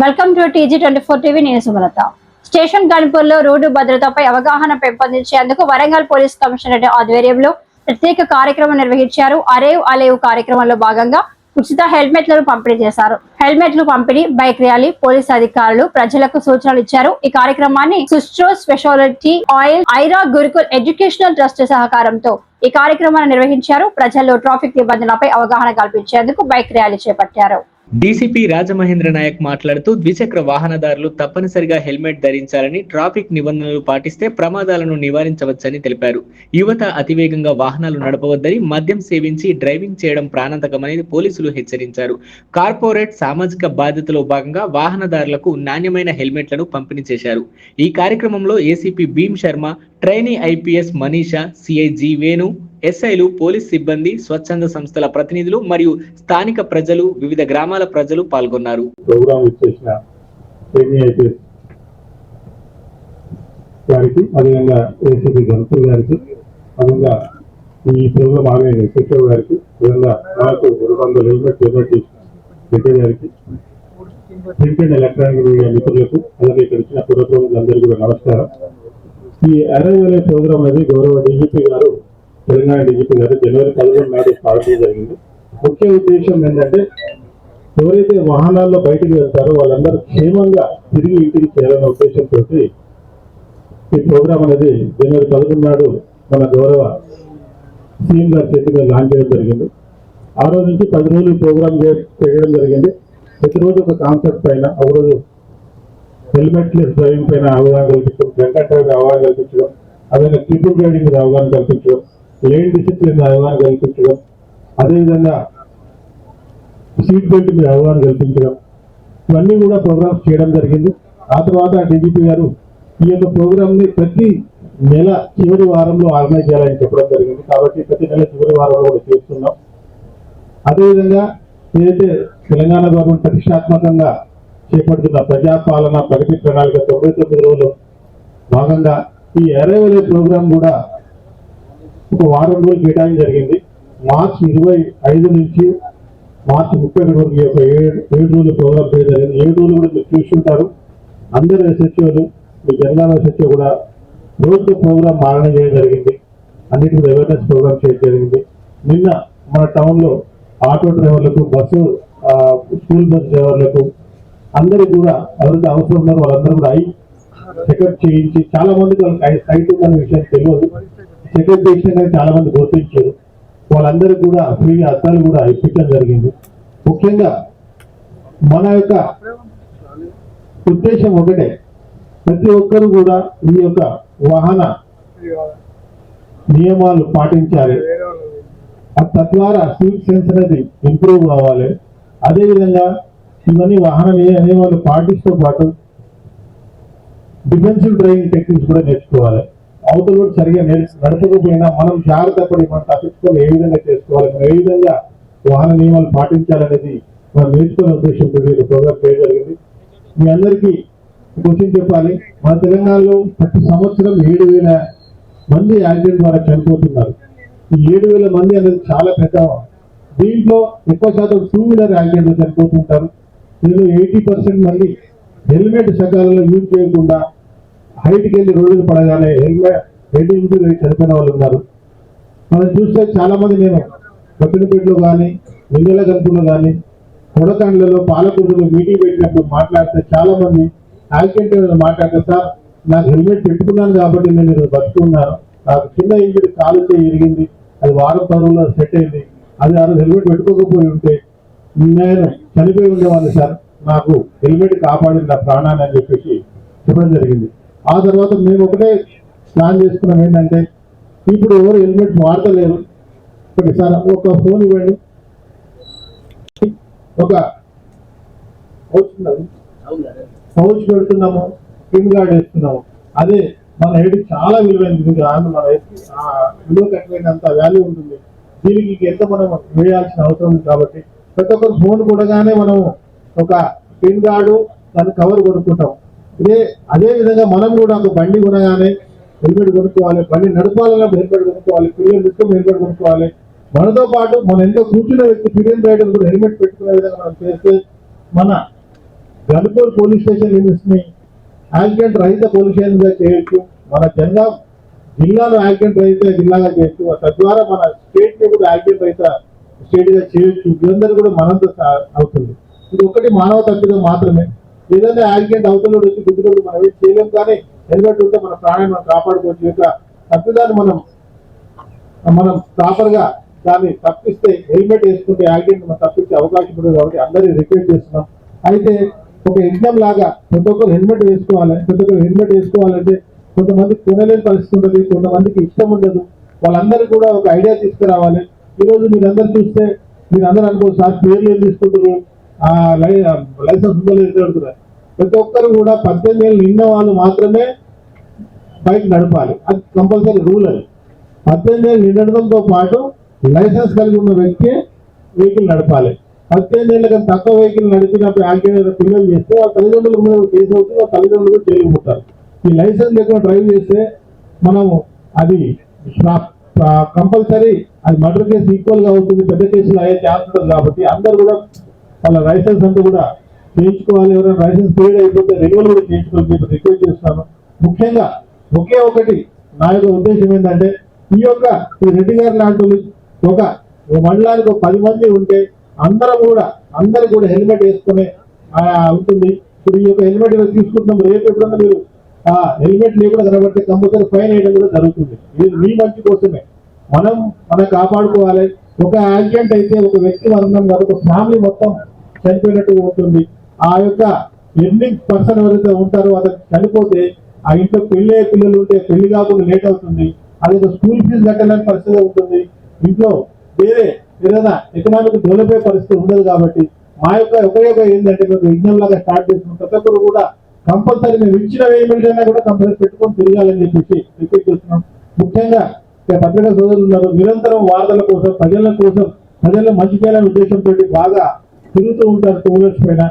Welcome to TG24 TV. నేను Sumalatha. Station గన్పూర్లో road భద్రతపై అవగాహన పెంపొందించేందుకు వరంగల్ పోలీస్ కమిషనరేట్ ఆధ్వర్యంలో ప్రత్యేక కార్యక్రమం నిర్వహించారు. అరేవ్ అలేవ్ కార్యక్రమంలో భాగంగా ఉచిత హెల్మెట్లను పంపిణీ చేశారు. హెల్మెట్లు పంపిణీ, బైక్ ర్యాలీ, పోలీసు అధికారులు ప్రజలకు సూచనలు ఇచ్చారు. ఈ కార్యక్రమాన్ని సుస్ట్రో speciality oil, Aira Gurukul educational trust సహకారంతో ఈ కార్యక్రమాన్ని నిర్వహించారు. ప్రజల్లో ట్రాఫిక్ నిబంధనలపై అవగాహన కల్పించేందుకు బైక్ ర్యాలీ చేపట్టారు. డీసీపీ రాజమహేంద్ర నాయక్ మాట్లాడుతూ ద్విచక్ర వాహనదారులు తప్పనిసరిగా హెల్మెట్ ధరించాలని, ట్రాఫిక్ నిబంధనలు పాటిస్తే ప్రమాదాలను నివారించవచ్చని తెలిపారు. యువత అతివేగంగా వాహనాలు నడపవద్దని, మద్యం సేవించి డ్రైవింగ్ చేయడం ప్రాణాంతకమని పోలీసులు హెచ్చరించారు. కార్పొరేట్ సామాజిక బాధ్యతలో భాగంగా వాహనదారులకు నాణ్యమైన హెల్మెట్లను పంపిణీ చేశారు. ఈ కార్యక్రమంలో ACP Bheem Sharma, trainee IPS Manisha, CIG Venu, ఎస్ఐలు, పోలీస్ సిబ్బంది, స్వచ్ఛంద సంస్థల ప్రతినిధులు మరియు స్థానిక ప్రజలు, వివిధ గ్రామాల ప్రజలు పాల్గొన్నారు. ఈ ప్రోగ్రామ్ ఆర్గనైజర్ గారికి, మనకు 200 హెల్మెట్ గారికి, ప్రింట్ అండ్ ఎలక్ట్రానిక్ మీడియా మిత్రులకు, అలాగే ఇక్కడ వచ్చిన పురప్రముఖులందరికీ కూడా నమస్కారం. ఈ అరైవల్ ప్రోగ్రామ్ అనేది గౌరవ డీజీపీ గారు, తెలంగాణ డీజీపీ గారు జనవరి 11 నాడు స్టార్ట్ చేయడం జరిగింది. ముఖ్య ఉద్దేశం ఏంటంటే, ఎవరైతే వాహనాల్లో బయటకు వెళ్తారో వాళ్ళందరూ క్షేమంగా తిరిగి ఇంటికి చేయాలన్న ఉద్దేశంతో ఈ ప్రోగ్రామ్ అనేది జనవరి 11 నాడు మన గౌరవ సీఎం గారి చేతిగా లాంచ్ చేయడం జరిగింది. ఆ రోజు నుంచి 10 రోజులు ప్రోగ్రామ్ చేయడం జరిగింది. ప్రతిరోజు ఒక కాన్సెప్ట్ పైన, ఒకరోజు హెల్మెట్ లెస్ డ్రైవింగ్ పైన అవగాహన కల్పించడం, డ్రంక్ డ్రైవ్ అవగాహన కల్పించడం, అదేవిధంగా ట్రిపుల్ రైడింగ్ మీద అవగాహన కల్పించడం, లేన్ డిసిప్లిన్ అవగాహన కల్పించడం, అదేవిధంగా సీట్ బెల్ట్ మీద అవగాహన కల్పించడం, ఇవన్నీ కూడా ప్రోగ్రామ్స్ చేయడం జరిగింది. ఆ తర్వాత డీజీపీ గారు ఈ యొక్క ప్రోగ్రామ్ ని ప్రతి నెల చివరి వారంలో ఆర్గనైజ్ చేయాలని చెప్పడం జరిగింది. కాబట్టి ప్రతి నెల చివరి వారంలో కూడా చేస్తున్నాం. అదేవిధంగా ఏదైతే తెలంగాణ గవర్నమెంట్ ప్రతిష్టాత్మకంగా చేపడుతున్న ప్రజాపాలన ప్రగతి ప్రణాళిక 99 రోజులు భాగంగా ఈ అరైవల్ ప్రోగ్రాం కూడా ఒక వారం రోజులు కేటాయించడం జరిగింది. మార్చి 25 నుంచి మార్చి 31 వరకు ఒక 7 రోజులు ప్రోగ్రాం చేయడం జరిగింది. 7 రోజులు కూడా మీరు చూస్తుంటారు. అందరు ఎస్హెచ్ఓలు, మీ జనగామ ఎస్హెచ్ఓ కూడా రోజుకు ప్రోగ్రాం ఆర్గనైజ్ చేయడం జరిగింది. అన్నిటి కూడా అవేర్నెస్ ప్రోగ్రామ్ చేయడం జరిగింది. నిన్న మన టౌన్ లో ఆటో డ్రైవర్లకు, బస్సు స్కూల్ బస్ డ్రైవర్లకు అందరూ కూడా ఎవరైతే అవసరం ఉన్నారో వాళ్ళందరూ కూడా చెకప్ చేయించి, చాలా మందికి వాళ్ళకి సైట్ ఉందనే విషయం తెలియదు, చెకప్ చేసిన కానీ చాలా మంది గుర్తించారు. వాళ్ళందరికీ కూడా ఫ్రీగా అద్దాలు కూడా ఇప్పించడం జరిగింది. ముఖ్యంగా మన యొక్క ఉద్దేశం ఒకటే, ప్రతి ఒక్కరు కూడా ఈ యొక్క వాహన నియమాలు పాటించాలి. తద్వారా స్పీడ్ సెన్స్ అనేది ఇంప్రూవ్ కావాలి. అదేవిధంగా ఇవన్నీ వాహన నియమాలు పాటిస్తూ పాటు డిఫెన్సివ్ డ్రైవింగ్ టెక్నిక్స్ కూడా నేర్చుకోవాలి. అవతల సరిగా నడపకపోయినా మనం జాగ్రత్త పడి మనం తప్పించుకొని ఏ విధంగా చేసుకోవాలి, మనం ఏ విధంగా వాహన నియమాలు పాటించాలనేది మనం నేర్చుకునే ఉద్దేశంతో ప్రోగ్రామ్ చేయడం జరిగింది. మీ అందరికీ క్వశ్చన్ చెప్పాలి. మన తెలంగాణలో ప్రతి సంవత్సరం 7,000 మంది యాక్సిడెంట్ ద్వారా చనిపోతున్నారు. ఈ 7,000 మంది అనేది చాలా పెద్ద. దీంట్లో ఎక్కువ శాతం 2 వీలర్ యాక్సిడెంట్ చనిపోతుంటారు. దీనిలో 80% మంది హెల్మెట్ సకాలంలో యూజ్ చేయకుండా హైట్కి వెళ్ళి రోడ్డు పడగానే హెడ్ ఇంజరీ చనిపోయిన వాళ్ళు ఉన్నారు. మనం చూస్తే చాలా మంది, నేను కొత్తపేటలో కానీ, నింగల గంపులో కానీ, కొడకండ్లలో, పాలకూరులో మీటింగ్ పెట్టినప్పుడు మాట్లాడితే చాలా మంది యాక్సిడెంట్ మాట్లాడితే, సార్ నాకు హెల్మెట్ పెట్టుకున్నాను కాబట్టి నేను బతుకున్నాను, నాకు చిన్న ఇంజరీ కాలు ఇరిగింది, అది వారం 10 రోజుల్లో సెట్ అయింది, అది ఆ రోజు హెల్మెట్ పెట్టుకోకపోయి ఉంటే నేను చనిపోయి ఉండేవాళ్ళు సార్, నాకు హెల్మెట్ కాపాడింది నా ప్రాణాన్ని అని చెప్పేసి చెప్పడం జరిగింది. ఆ తర్వాత మేము ఒకటే ప్లాన్ చేసుకున్నాం, ఏంటంటే ఇప్పుడు ఎవరు హెల్మెట్ వాడతలేరు, సార్ ఒక ఫోన్ ఇవ్వండి, ఒక పౌచ్ పెడుతున్నాము, స్క్రీన్ గార్డ్ వేస్తున్నాము. అదే మన హెడ్ చాలా విలువైంది, మన విలువ కట్టినంత వాల్యూ ఉంటుంది. దీనికి ఎంత మనం వేయాల్సిన అవసరం ఉంది. కాబట్టి ప్రతి ఒక్కరు ఫోన్ కూడగానే మనం ఒక స్క్రీన్ గార్డు, దాని కవర్ కొనుక్కుంటాం. అదే విధంగా మనం కూడా ఒక బండి కొనగానే హెల్మెట్ కొనుక్కోవాలి, బండి నడపాలన్నప్పుడు హెల్మెట్ కొనుక్కోవాలి, పిల్లలు తీసుకొని హెల్మెట్ కొనుక్కోవాలి. మనతో పాటు మన ఎంతో కూర్చున్న వ్యక్తి, పిరియన్ రైడర్ కూడా హెల్మెట్ పెట్టుకునే విధంగా మనం చేస్తే మన గన్పూర్ పోలీస్ స్టేషన్ లిమిట్స్ ని యాక్సిడెంట్ రహిత పోలీస్ స్టేషన్ గా చేయొచ్చు. మన జనగాం జిల్లాలో యాక్సిడెంట్ రహిత జిల్లాగా చేయొచ్చు. తద్వారా మన స్టేట్ ని కూడా యాక్సిడెంట్ రహిత స్టేట్ గా చేయొచ్చు. ఇదందరూ కూడా మనంతో అవుతుంది. ఇది ఒకటి మానవ తప్పిదం మాత్రమే. ఏదైనా యాక్సిడెంట్ అవతల వచ్చి గుద్దులు మనం ఏం చేయలేం, కానీ హెల్మెట్ ఉంటే మన ప్రాణాన్ని మనం కాపాడుకోవచ్చు. యొక్క తప్పిదాన్ని మనం ప్రాపర్ గా దాన్ని తప్పిస్తే హెల్మెట్ వేసుకుంటే యాక్సిడెంట్ మనం తప్పించే అవకాశం ఉంటుంది. కాబట్టి అందరినీ రిక్వెస్ట్ చేస్తున్నాం. అయితే ఒక ఎగ్జామ్ లాగా ప్రతి ఒక్కరు హెల్మెట్ వేసుకోవాలి. ప్రతి ఒక్కరు హెల్మెట్ వేసుకోవాలంటే కొంతమందికి కొనలేని పరిస్థితి ఉంటుంది, కొంతమందికి ఇష్టం ఉండదు. వాళ్ళందరూ కూడా ఒక ఐడియా తీసుకురావాలి. ఈరోజు మీరందరూ చూస్తే మీరు అందరూ అనుకోవచ్చు సార్ పేర్లు ఏం తీసుకుంటారు, లైసెన్స్ ఉందో లేదో అడుగుతున్నారు. ప్రతి ఒక్కరు కూడా 18 ఏళ్ళు నిన్న వాళ్ళు మాత్రమే బైక్ నడపాలి. అది కంపల్సరీ రూల్. అది 18 ఏళ్ళు నిండడంతో పాటు లైసెన్స్ కలిగి ఉన్న వ్యక్తి వెహికల్ నడపాలి. 18 ఏళ్ళ కన్నా తక్కువ వెహికల్ నడిపినప్పుడు యాక్సిడెంట్ పిల్లలు చేస్తే వాళ్ళ తల్లిదండ్రుల మీద కేసు అవుతుంది, వాళ్ళ తల్లిదండ్రులు కూడా జైలుకు పోతారు. ఈ లైసెన్స్ లేకుండా డ్రైవ్ చేస్తే మనము అది కంపల్సరీ అది మర్డర్ కేసు ఈక్వల్ గా అవుతుంది, పెద్ద కేసులు అయ్యే ఛాన్స్ ఉంటుంది. కాబట్టి అందరు కూడా వాళ్ళ లైసెన్స్ అంతా కూడా చేయించుకోవాలి. ఎవరైనా లైసెన్స్ పీరియడ్ అయిపోతే రెన్యువల్ కూడా చేయించుకోవాలి రిక్వెస్ట్ చేస్తున్నాను. ముఖ్యంగా ఒకే ఒకటి నా యొక్క ఉద్దేశం ఏంటంటే ఈ రెడ్డి గారి లాంటి ఒక మండలానికి 10 మంది ఉంటే అందరూ కూడా హెల్మెట్ వేసుకునే ఉంటుంది. ఇప్పుడు ఈ యొక్క హెల్మెట్ తీసుకుంటున్నాం. రేపు ఎప్పుడన్నా మీరు హెల్మెట్ లేకుండా కనబడితే కంపల్సరీ ఫైన్ వేయడం కూడా జరుగుతుంది. ఇది మీ మంచి కోసమే. మనం కాపాడుకోవాలి. ఒక యాక్సిడెంట్ అయితే ఒక వ్యక్తి మరణం కాదు, ఒక ఫ్యామిలీ మొత్తం చనిపోయినట్టు ఉంటుంది. ఆ యొక్క ఎర్నింగ్ పర్సన్ ఎవరైతే ఉంటారో అతను చనిపోతే ఆ ఇంట్లో పెళ్లి పిల్లలు ఉంటే పెళ్లి కాకుండా లేట్ అవుతుంది. అది ఒక స్కూల్ ఫీజు కట్టలేని పరిస్థితి ఉంటుంది. ఇంట్లో వేరే ఏదైనా ఎకనామిక్ డెవలప్ అయ్యే పరిస్థితి ఉండదు. కాబట్టి మా యొక్క ఉపయోగం ఏంటంటే మేము యజ్ఞం లాగా స్టార్ట్ చేస్తున్నాం. ప్రతి ఒక్కరు కూడా కంపల్సరీ మేము ఇచ్చిన వేయబడి అయినా కూడా కంపల్సరీ పెట్టుకొని తిరగాలని చెప్పేసి రిక్వెస్ట్ చేస్తున్నాం. ముఖ్యంగా పత్రికా సోదరులు ఉన్నారు, నిరంతరం వార్తల కోసం ప్రజల్లో మంచి చేయాలనే ఉద్దేశంతో బాగా తిరుగుతూ ఉంటారు టూ వీలర్స్ పైన.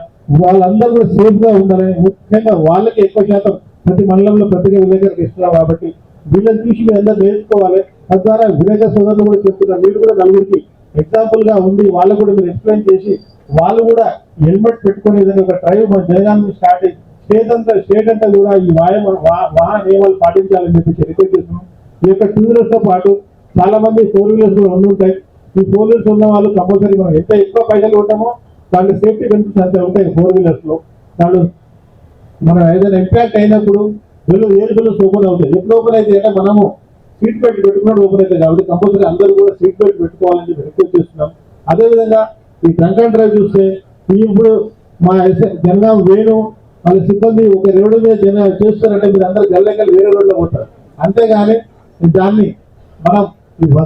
వాళ్ళందరూ కూడా సేఫ్ గా ఉండాలని, ముఖ్యంగా వాళ్ళకి ఎక్కువ శాతం ప్రతి మండలంలో పత్రికా విలేకరులకు ఇస్తున్నాం. కాబట్టి వీళ్ళని చూసి మీరు అందరూ నేర్చుకోవాలి. తద్వారా విలేకరు సోదరులు కూడా చెప్తున్నారు, మీరు కూడా నలుగురికి ఎగ్జాంపుల్ గా ఉండి వాళ్ళకు కూడా మీరు ఎక్స్ప్లెయిన్ చేసి వాళ్ళు కూడా హెల్మెట్ పెట్టుకునే విధంగా ఒక డ్రైవ్ మన జనగాన్ని స్టార్ట్ అయ్యి స్టేట్ అంతా కూడా ఈ వాహన నియమాలు పాటించాలని చెప్పి రిక్వెస్ట్ చేస్తున్నాం. ఈ యొక్క 2 వీలర్స్ తో పాటు చాలా మంది 4 వీలర్స్ కూడా ఉంటాయి. ఈ 4 వీలర్స్ ఉన్న వాళ్ళు కంపల్సరీ మనం ఎంత ఎక్కువ పైసలు ఉంటామో దాని సేఫ్టీ బెనిఫిట్స్ అంతే ఉంటాయి 4 వీలర్స్ లో. దాని మనం ఏదైనా ఇంపాక్ట్ అయినప్పుడు ఏరు ఓపెన్ అవుతాయి. ఎప్పుడు ఓపెన్ అయితే అంటే మనము సీట్ బెల్ట్ పెట్టుకున్నప్పుడు ఓపెన్ అవుతాయి. కాబట్టి కంపల్సరీ అందరూ కూడా సీట్ బెల్ట్ పెట్టుకోవాలని చెప్పి రిక్వెస్ట్ చేస్తున్నాం. అదేవిధంగా ఈ డ్రంక్ అండ్ డ్రైవ్ చూస్తే ఇప్పుడు మా జనగాం వేణు వాళ్ళ సిబ్బంది ఒక రోడ్డు మీద చేస్తారంటే మీరు అందరూ గల్లెక్కలు వేరే రోడ్లో పోతారు. అంతేగాని దాన్ని మనం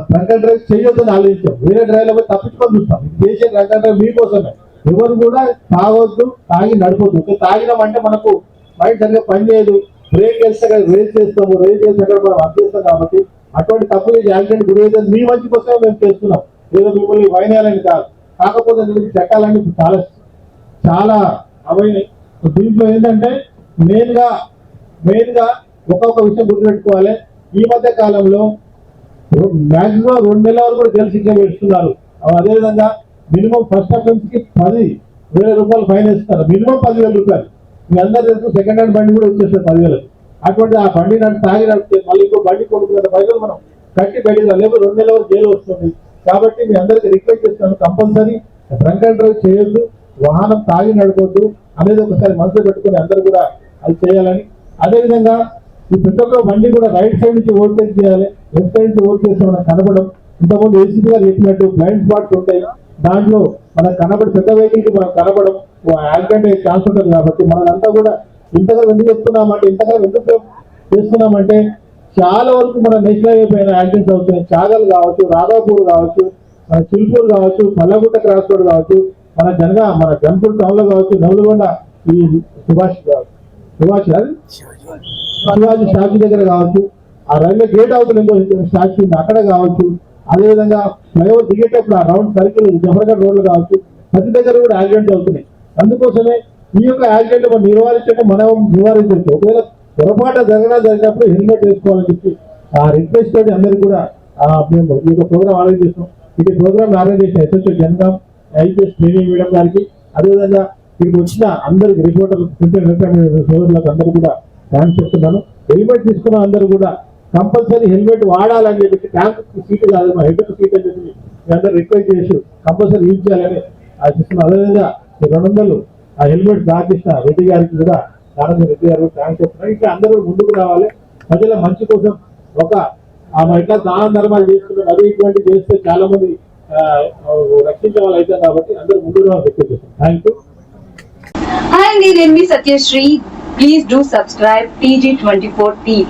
డ్రంక్ అండ్ డ్రైవ్ చేయొద్దని ఆలోచించాం. వేరే డ్రైవ్లో పోయి తప్పించుకొని చూస్తాం. ఇది చేసే డ్రంక్ అండ్ డ్రైవ్ మీకోసమే. ఎవరు కూడా తాగొద్దు, తాగి నడపొద్దు. తాగినామంటే మనకు మైండ్ సరిగ్గా పనిచేయదు. బ్రేక్ వేస్తే రేస్ చేస్తాము, రేస్ చేస్తే మనం అప్ చేస్తాం. కాబట్టి అటువంటి తప్పు యాక్సిడెంట్ గురయ్యేది మీ మంచి కోసమే మేము చేస్తున్నాం. ఏదో మిమ్మల్ని వైనాలని కాదు. కాకపోతే చట్టాలన్నీ చాలా అవైనాయి. దీంట్లో ఏంటంటే మెయిన్ గా ఒక్కొక్క విషయం గుర్తుపెట్టుకోవాలి. ఈ మధ్య కాలంలో మాక్సిమం 2 నెలల వరకు కూడా జైలు శిక్ష పెడుతున్నారు. అదేవిధంగా మినిమం ఫస్ట్ అఫెన్స్ కి 10,000 రూపాయలు ఫైన్ వేస్తున్నారు. మినిమం 10,000 రూపాయలు. మీ అందరూ తెలుసు సెకండ్ హ్యాండ్ బండి కూడా వచ్చేస్తారు 10,000. అటువంటి ఆ బండి తాగి నడిపితే మళ్ళీ ఇంకో బండి కొనుక్కున్న పైసలు మనం కట్టి బయటకు లేకపోతే 2 నెలల వరకు జైలు వస్తుంది. కాబట్టి మీ అందరికీ రిక్వెస్ట్ చేస్తాను, కంపల్సరీ డ్రంక్ అండ్ డ్రైవ్ చేయొద్దు, వాహనం తాగి నడపొద్దు అనేది ఒకసారి మనసులో పెట్టుకుని అందరూ కూడా అది చేయాలని. అదేవిధంగా ఈ ప్రతి ఒక్క బండి కూడా రైట్ సైడ్ నుంచి ఓవర్టేక్ చేయాలి. లెఫ్ట్ సైడ్ నుంచి ఓవర్ చేస్తే మనకు కనపడం. ఇంతకుముందు ఏసీపీ గారు చెప్పినట్టు బ్లైండ్ స్పాట్స్ ఉంటాయి. దాంట్లో మనకు కనబడి పెద్ద వెహికల్ కి మనకు కనబడం యాక్సిడెంట్ అయ్యే ఛాన్స్ ఉంటుంది. కాబట్టి మనంతా కూడా ఇంతకాలం ఎందుకు చెప్తున్నామంటే ఇంతకాలం ఎందుకు చేస్తున్నామంటే చాలా వరకు మన నేషనల్ హైవే పైన యాక్సిడెంట్స్ అవుతున్నాయి. చాగల్ కావచ్చు, రాధాపూర్ కావచ్చు, మన చిల్పూర్ కావచ్చు, పల్లగుట్ట క్రాస్ రోడ్ కావచ్చు, మన జన్పూర్ టౌన్ లో కావచ్చు, నవలగొండ ఈ శివాజీ స్టాచ్యూ దగ్గర కావచ్చు, ఆ రైల్వే గేట్ అవుతుంది ఇంకో స్టాచ్యూ అక్కడ కావచ్చు. అదేవిధంగా ఫ్లైఓవర్ దిగేటప్పుడు ఆ రౌండ్ సర్కిల్ జఫర్గఢ్ రోడ్లు కావచ్చు, ప్రతి దగ్గర కూడా యాక్సిడెంట్ అవుతున్నాయి. అందుకోసమే ఈ యొక్క యాక్సిడెంట్ మనం నివారించవచ్చు. ఒకవేళ పొరపాటు జరిగినప్పుడు హెల్మెట్ వేసుకోవాలని చెప్పి ఆ రిక్వెస్ట్ తోటి అందరికీ కూడా మేము ఈ యొక్క ప్రోగ్రామ్ ఆర్గనైజ్ చేస్తాం. ఇది ప్రోగ్రామ్ ఆర్గనైజ్ చేసిన SSO Jangaon IPS training madam గారికి, అదేవిధంగా ఇక్కడికి వచ్చిన అందరికి రిపోర్టర్లు సోదరులకు అందరూ కూడా థ్యాంక్స్ చెప్తున్నాను. హెల్మెట్ తీసుకున్న అందరూ కూడా కంపల్సరీ హెల్మెట్ వాడాలని చెప్పి ట్యాంక్ సీట్ కాదు మా హెడ్ సీట్ అని చెప్పి మీ అందరూ రిక్వెస్ట్ చేసి కంపల్సరీ యూజ్ చేయాలని ఆశిస్తున్నాను. అదేవిధంగా 200 ఆ హెల్మెట్ దాచేసిన రెడ్డి గారికి కూడా నారాయణ రెడ్డి గారు థ్యాంక్స్ చెప్తున్నాను. ఇంకా అందరూ ముందుకు రావాలి, ప్రజల మంచి కోసం ఇట్లా దాన ధర్మాలు చేసుకున్నాం. అదే ఇటువంటి చేస్తే చాలా మంది రక్షించే వాళ్ళు అవుతారు కాబట్టి అందరూ ముందుకు రావాలని రిక్వెస్ట్ చేస్తాం. Thank you. Hi, నేను Satyasri. Please do subscribe TG24 TV.